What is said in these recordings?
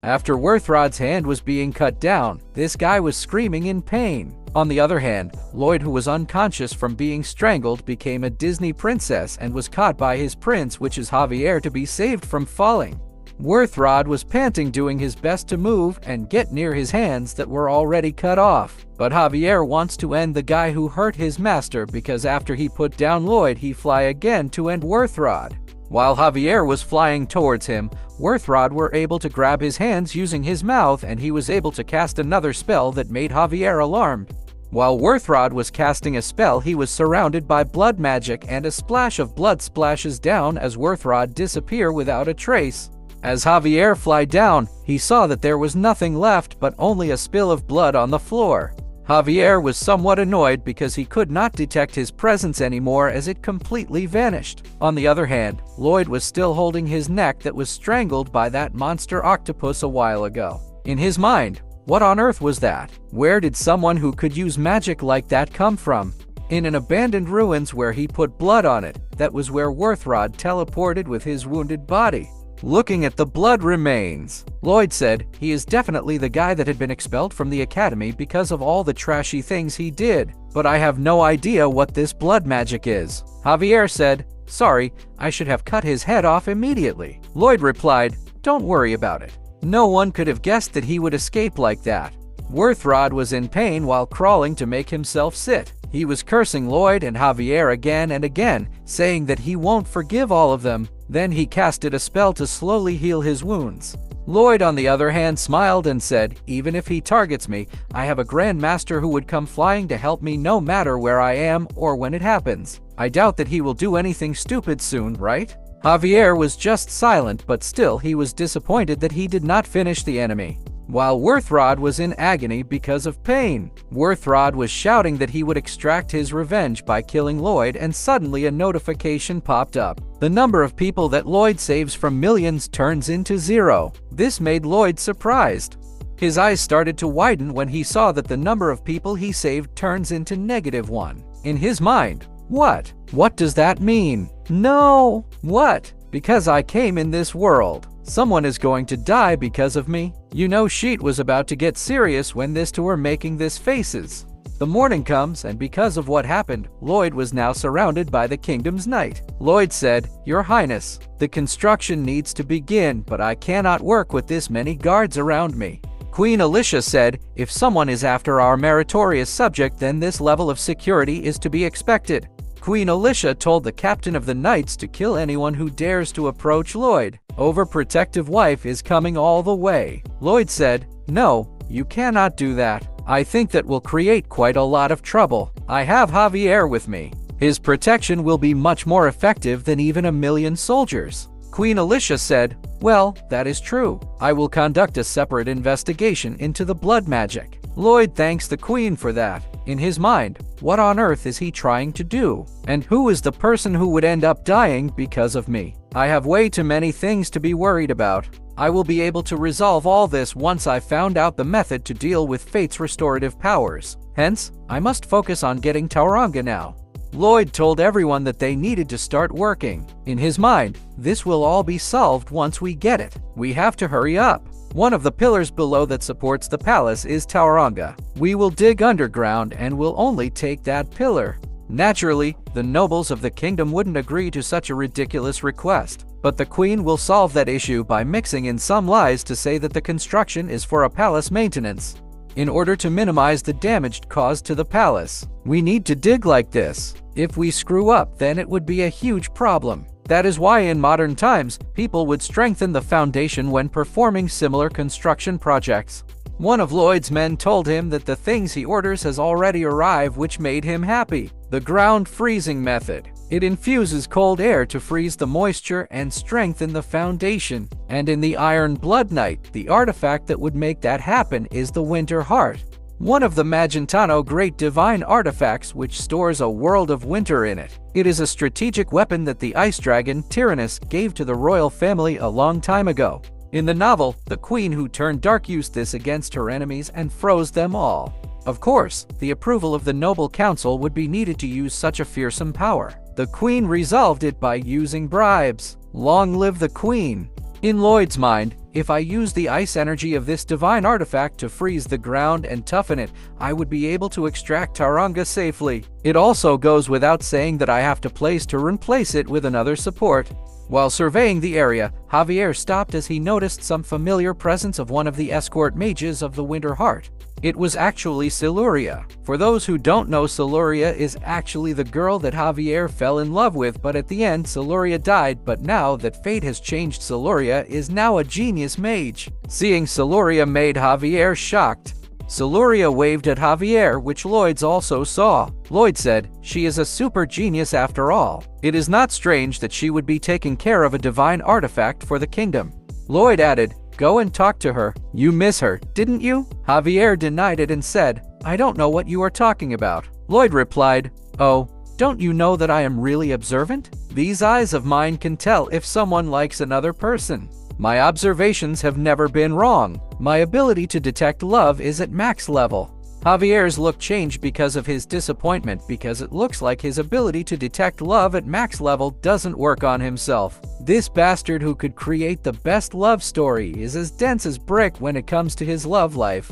After Worthrod's hand was being cut down, this guy was screaming in pain. On the other hand, Lloyd, who was unconscious from being strangled, became a Disney princess and was caught by his prince, which is Javier, to be saved from falling. Worthrod was panting, doing his best to move and get near his hands that were already cut off. But Javier wants to end the guy who hurt his master, because after he put down Lloyd, he fly again to end Worthrod. While Javier was flying towards him, Worthrod were able to grab his hands using his mouth, and he was able to cast another spell that made Javier alarmed. While Worthrod was casting a spell, he was surrounded by blood magic, and a splash of blood splashes down as Worthrod disappear without a trace. As Javier fly down, he saw that there was nothing left but only a spill of blood on the floor. Javier was somewhat annoyed because he could not detect his presence anymore, as it completely vanished. On the other hand, Lloyd was still holding his neck that was strangled by that monster octopus a while ago. In his mind, what on earth was that? Where did someone who could use magic like that come from? In an abandoned ruins where he put blood on it, that was where Worthrod teleported with his wounded body. Looking at the blood remains, Lloyd said he is definitely the guy that had been expelled from the academy because of all the trashy things he did, but I have no idea what this blood magic is. Javier said, "Sorry, I should have cut his head off immediately." Lloyd replied, "Don't worry about it. No one could have guessed that he would escape like that." Worthrod was in pain while crawling to make himself sit. He was cursing Lloyd and Javier again and again, saying that he won't forgive all of them. Then he casted a spell to slowly heal his wounds. Lloyd, on the other hand, smiled and said, "Even if he targets me, I have a Grand Master who would come flying to help me no matter where I am or when it happens. I doubt that he will do anything stupid soon, right?" Javier was just silent, but still he was disappointed that he did not finish the enemy. While Worthrod was in agony because of pain, Worthrod was shouting that he would extract his revenge by killing Lloyd, and suddenly a notification popped up. The number of people that Lloyd saves from millions turns into 0. This made Lloyd surprised. His eyes started to widen when he saw that the number of people he saved turns into -1. In his mind, what? What does that mean? No! What? Because I came in this world. Someone is going to die because of me. You know, Sheet was about to get serious when this two were making this faces. The morning comes, and because of what happened, Lloyd was now surrounded by the kingdom's knight. Lloyd said, "Your Highness, the construction needs to begin, but I cannot work with this many guards around me." Queen Alicia said, "If someone is after our meritorious subject, then this level of security is to be expected." Queen Alicia told the captain of the knights to kill anyone who dares to approach Lloyd. Overprotective wife is coming all the way. Lloyd said, "No, you cannot do that. I think that will create quite a lot of trouble. I have Javier with me. His protection will be much more effective than even 1,000,000 soldiers." Queen Alicia said, "Well, that is true. I will conduct a separate investigation into the blood magic." Lloyd thanks the queen for that. In his mind, what on earth is he trying to do? And who is the person who would end up dying because of me? I have way too many things to be worried about. I will be able to resolve all this once I found out the method to deal with Fate's restorative powers. Hence, I must focus on getting Tauranga now. Lloyd told everyone that they needed to start working. In his mind, this will all be solved once we get it. We have to hurry up. One of the pillars below that supports the palace is Tauranga. We will dig underground and will only take that pillar. Naturally, the nobles of the kingdom wouldn't agree to such a ridiculous request, but the queen will solve that issue by mixing in some lies to say that the construction is for a palace maintenance. In order to minimize the damage caused to the palace, we need to dig like this. If we screw up, then it would be a huge problem. That is why in modern times, people would strengthen the foundation when performing similar construction projects. One of Lloyd's men told him that the things he orders has already arrived, which made him happy. The ground freezing method. It infuses cold air to freeze the moisture and strengthen the foundation. And in the Iron Blood Knight, the artifact that would make that happen is the Winter Heart, one of the Magentano great divine artifacts which stores a world of winter in it. It is a strategic weapon that the ice dragon Tyrannus gave to the royal family a long time ago. In the novel, the queen who turned dark used this against her enemies and froze them all. Of course, the approval of the noble council would be needed to use such a fearsome power. The queen resolved it by using bribes. Long live the queen! In Lloyd's mind, If I use the ice energy of this divine artifact to freeze the ground and toughen it, I would be able to extract Tauranga safely. It also goes without saying that I have to replace it with another support. While surveying the area, Javier stopped as he noticed some familiar presence of one of the escort mages of the Winter Heart. It was actually Siluria. For those who don't know, Siluria is actually the girl that Javier fell in love with, but at the end Siluria died. But now that fate has changed, Siluria is now a genius mage. Seeing Siluria made Javier shocked. Siluria waved at Javier, which Lloyd also saw. Lloyd said, "She is a super genius after all. It is not strange that she would be taking care of a divine artifact for the kingdom." Lloyd added, "Go and talk to her. You miss her, didn't you?" Javier denied it and said, "I don't know what you are talking about." Lloyd replied, "Oh, don't you know that I am really observant? These eyes of mine can tell if someone likes another person. My observations have never been wrong. My ability to detect love is at max level." Javier's look changed because of his disappointment, because it looks like his ability to detect love at max level doesn't work on himself. This bastard who could create the best love story is as dense as brick when it comes to his love life.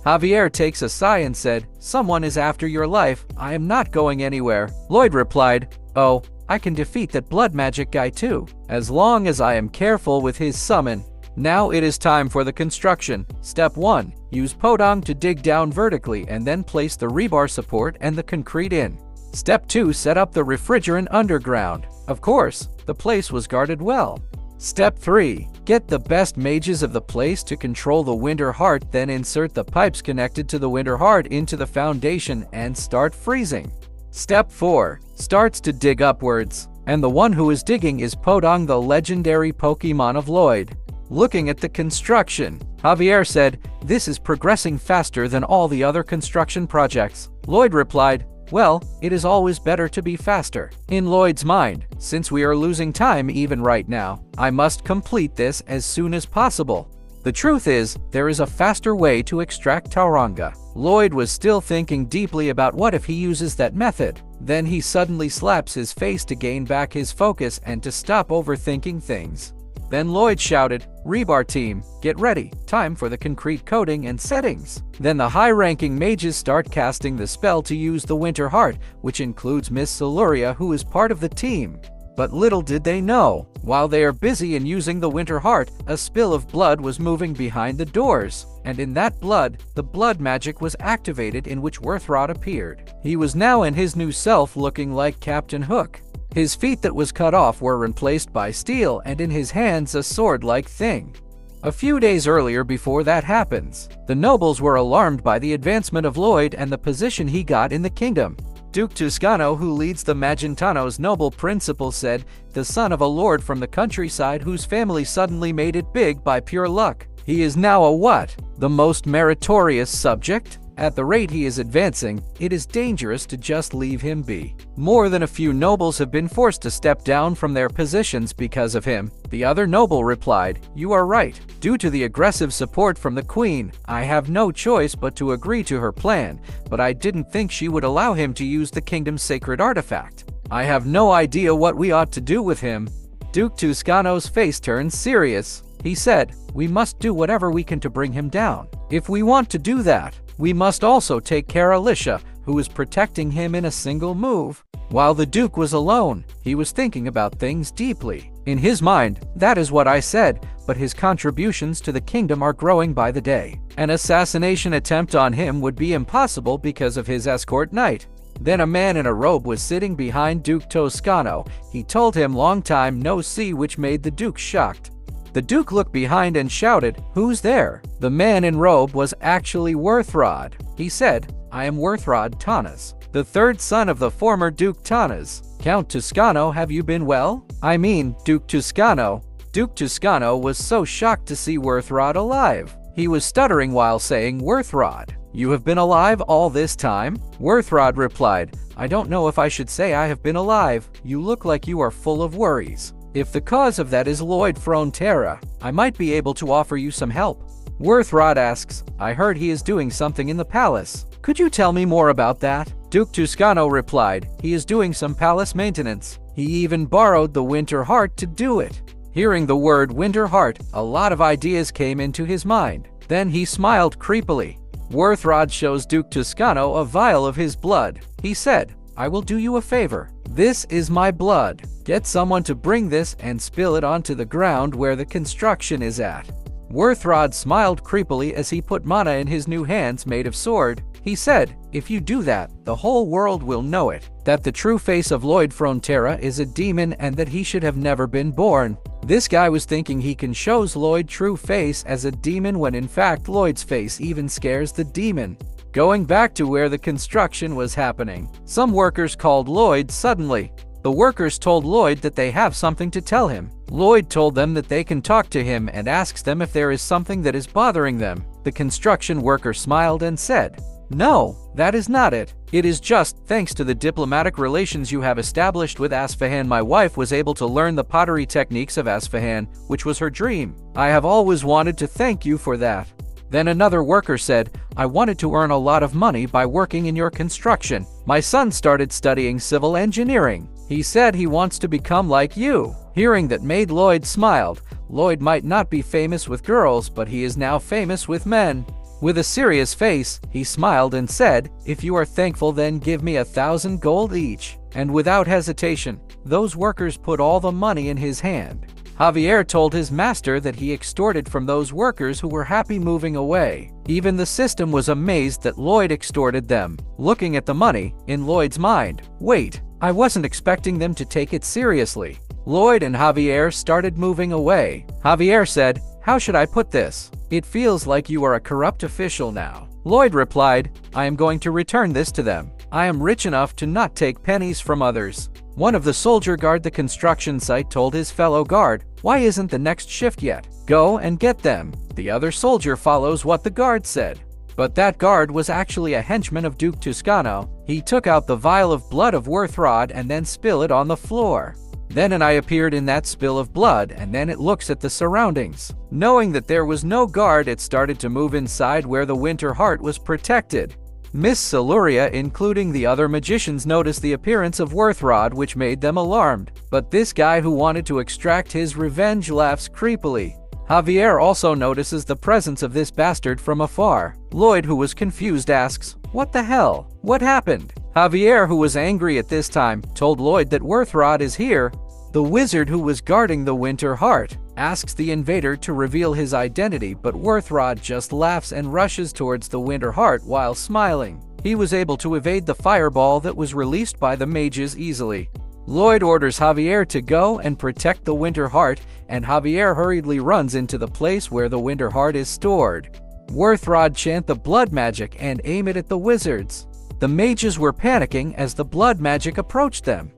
Javier takes a sigh and said, "Someone is after your life. I am not going anywhere." Lloyd replied, "Oh, I can defeat that blood magic guy too, as long as I am careful with his summon." Now it is time for the construction. Step 1. Use Podong to dig down vertically and then place the rebar support and the concrete in. Step 2. Set up the refrigerant underground. Of course, the place was guarded well. Step 3. Get the best mages of the place to control the Winter Heart, then insert the pipes connected to the Winter Heart into the foundation and start freezing. Step 4. Starts to dig upwards, and the one who is digging is Podong, the legendary Pokemon of Lloyd. Looking at the construction, Javier said, "This is progressing faster than all the other construction projects." Lloyd replied, "Well, it is always better to be faster." In Lloyd's mind, since we are losing time even right now, I must complete this as soon as possible. The truth is, there is a faster way to extract Tauranga. Lloyd was still thinking deeply about what if he uses that method. Then he suddenly slaps his face to gain back his focus and to stop overthinking things. Then Lloyd shouted, "Rebar team, get ready. Time for the concrete coating and settings." Then the high-ranking mages start casting the spell to use the Winter Heart, which includes Miss Siluria, who is part of the team. But little did they know, while they are busy in using the Winter Heart, a spill of blood was moving behind the doors. And in that blood, the blood magic was activated, in which Werthrod appeared. He was now in his new self, looking like Captain Hook. His feet that was cut off were replaced by steel, and in his hands a sword-like thing. A few days earlier, before that happens, the nobles were alarmed by the advancement of Lloyd and the position he got in the kingdom. Duke Toscano, who leads the Magentanos noble principle, said, "The son of a lord from the countryside whose family suddenly made it big by pure luck. He is now a what? The most meritorious subject? At the rate he is advancing, it is dangerous to just leave him be." More than a few nobles have been forced to step down from their positions because of him. The other noble replied, "You are right. Due to the aggressive support from the queen, I have no choice but to agree to her plan, but I didn't think she would allow him to use the kingdom's sacred artifact. I have no idea what we ought to do with him." Duke Toscano's face turned serious. He said, "We must do whatever we can to bring him down. If we want to do that, we must also take care of Alicia, who is protecting him in a single move." While the Duke was alone, he was thinking about things deeply. In his mind, that is what I said, but his contributions to the kingdom are growing by the day. An assassination attempt on him would be impossible because of his escort knight. Then a man in a robe was sitting behind Duke Toscano. He told him long time no see, which made the Duke shocked. The Duke looked behind and shouted, "Who's there?" The man in robe was actually Werthrod. He said, "I am Werthrod Thanas, the third son of the former Duke Thanas. Count Toscano, have you been well? I mean, Duke Toscano." Duke Toscano was so shocked to see Werthrod alive. He was stuttering while saying, "Werthrod, you have been alive all this time?" Werthrod replied, "I don't know if I should say I have been alive. You look like you are full of worries. If the cause of that is Lloyd Frontera, I might be able to offer you some help." Werthrod asks, "I heard he is doing something in the palace. Could you tell me more about that?" Duke Toscano replied, "He is doing some palace maintenance. He even borrowed the Winter Heart to do it." Hearing the word Winter Heart, a lot of ideas came into his mind. Then he smiled creepily. Worthrod shows Duke Toscano a vial of his blood. He said, "I will do you a favor. This is my blood. Get someone to bring this and spill it onto the ground where the construction is at." Worthrod smiled creepily as he put mana in his new hands made of sword. He said, "If you do that, the whole world will know it, that the true face of Lloyd Frontera is a demon and that he should have never been born." This guy was thinking he can show Lloyd true face as a demon when in fact Lloyd's face even scares the demon. Going back to where the construction was happening, some workers called Lloyd suddenly. The workers told Lloyd that they have something to tell him. Lloyd told them that they can talk to him and asks them if there is something that is bothering them. The construction worker smiled and said, "No, that is not it. It is just, thanks to the diplomatic relations you have established with Asfahan, my wife was able to learn the pottery techniques of Asfahan, which was her dream. I have always wanted to thank you for that." Then another worker said, "I wanted to earn a lot of money by working in your construction. My son started studying civil engineering. He said he wants to become like you." Hearing that made Lloyd smiled. Lloyd might not be famous with girls, but he is now famous with men. With a serious face, he smiled and said, "If you are thankful, then give me 1,000 gold each." And without hesitation, those workers put all the money in his hand. Javier told his master that he extorted from those workers who were happy moving away. Even the system was amazed that Lloyd extorted them. Looking at the money, in Lloyd's mind, wait, I wasn't expecting them to take it seriously. Lloyd and Javier started moving away. Javier said, "How should I put this? It feels like you are a corrupt official now." Lloyd replied, "I am going to return this to them. I am rich enough to not take pennies from others." One of the soldier guard the construction site told his fellow guard, "Why isn't the next shift yet? Go and get them." The other soldier follows what the guard said. But that guard was actually a henchman of Duke Toscano. He took out the vial of blood of Worthrod and then spilled it on the floor. Then an eye appeared in that spill of blood, and then it looks at the surroundings. Knowing that there was no guard, it started to move inside where the Winter Heart was protected. Miss Siluria, including the other magicians, noticed the appearance of Worthrod, which made them alarmed. But this guy who wanted to extract his revenge laughs creepily. Javier also notices the presence of this bastard from afar. Lloyd, who was confused, asks, "What the hell? What happened?" Javier, who was angry at this time, told Lloyd that Worthrod is here. The wizard who was guarding the Winter Heart asks the invader to reveal his identity, but Worthrod just laughs and rushes towards the Winter Heart while smiling. He was able to evade the fireball that was released by the mages easily. Lloyd orders Javier to go and protect the Winter Heart, and Javier hurriedly runs into the place where the Winter Heart is stored. Worthrod chant the blood magic and aim it at the wizards. The mages were panicking as the blood magic approached them.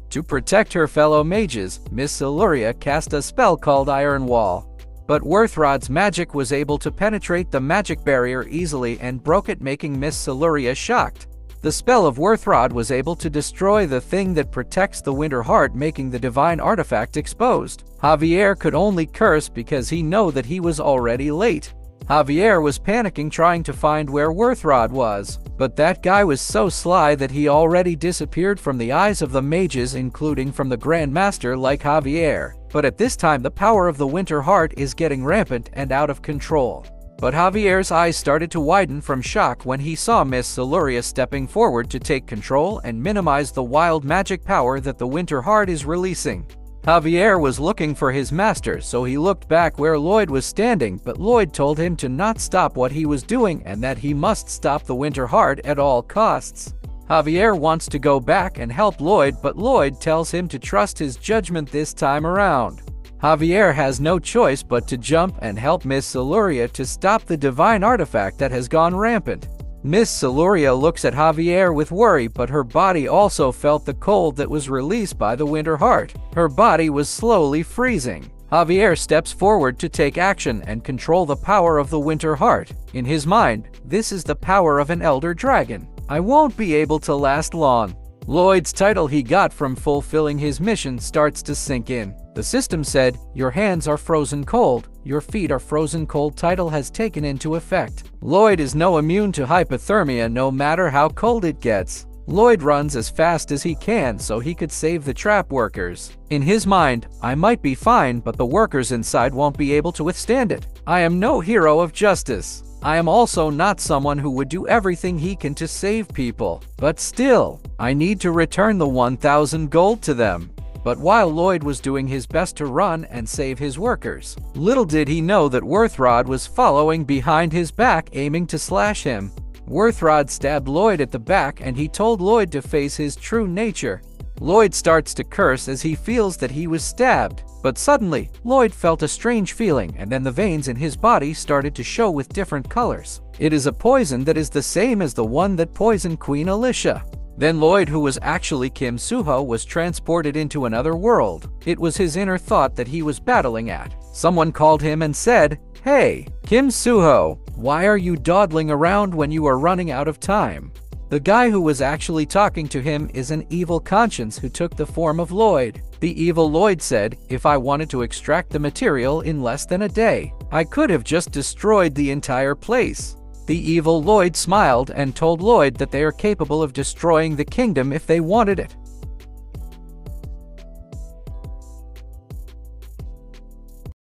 To protect her fellow mages, Miss Siluria cast a spell called Iron Wall. But Worthrod's magic was able to penetrate the magic barrier easily and broke it, making Miss Siluria shocked. The spell of Worthrod was able to destroy the thing that protects the Winter Heart, making the divine artifact exposed. Javier could only curse because he knew that he was already late. Javier was panicking trying to find where Worthrod was, but that guy was so sly that he already disappeared from the eyes of the mages, including from the Grand Master like Javier. But at this time the power of the Winter Heart is getting rampant and out of control. But Javier's eyes started to widen from shock when he saw Miss Siluria stepping forward to take control and minimize the wild magic power that the Winter Heart is releasing. Javier was looking for his master, so he looked back where Lloyd was standing, but Lloyd told him to not stop what he was doing and that he must stop the Winter Heart at all costs. Javier wants to go back and help Lloyd, but Lloyd tells him to trust his judgment this time around. Javier has no choice but to jump and help Miss Siluria to stop the divine artifact that has gone rampant. Miss Siluria looks at Javier with worry, but her body also felt the cold that was released by the Winter Heart. Her body was slowly freezing. Javier steps forward to take action and control the power of the Winter Heart. In his mind, this is the power of an elder dragon. I won't be able to last long. Lloyd's title he got from fulfilling his mission starts to sink in. The system said, "Your hands are frozen cold, your feet are frozen cold" title has taken into effect. Lloyd is no immune to hypothermia no matter how cold it gets. Lloyd runs as fast as he can so he could save the trap workers. In his mind, I might be fine, but the workers inside won't be able to withstand it. I am no hero of justice. I am also not someone who would do everything he can to save people. But still, I need to return the 1,000 gold to them. But while Lloyd was doing his best to run and save his workers, little did he know that Worthrod was following behind his back, aiming to slash him. Worthrod stabbed Lloyd at the back, and he told Lloyd to face his true nature. Lloyd starts to curse as he feels that he was stabbed, but suddenly, Lloyd felt a strange feeling, and then the veins in his body started to show with different colors. It is a poison that is the same as the one that poisoned Queen Alicia. Then Lloyd, who was actually Kim Suho, was transported into another world. It was his inner thought that he was battling at. Someone called him and said, "Hey, Kim Suho, why are you dawdling around when you are running out of time?" The guy who was actually talking to him is an evil conscience who took the form of Lloyd. The evil Lloyd said, "If I wanted to extract the material in less than a day, I could have just destroyed the entire place." The evil Lloyd smiled and told Lloyd that they are capable of destroying the kingdom if they wanted it.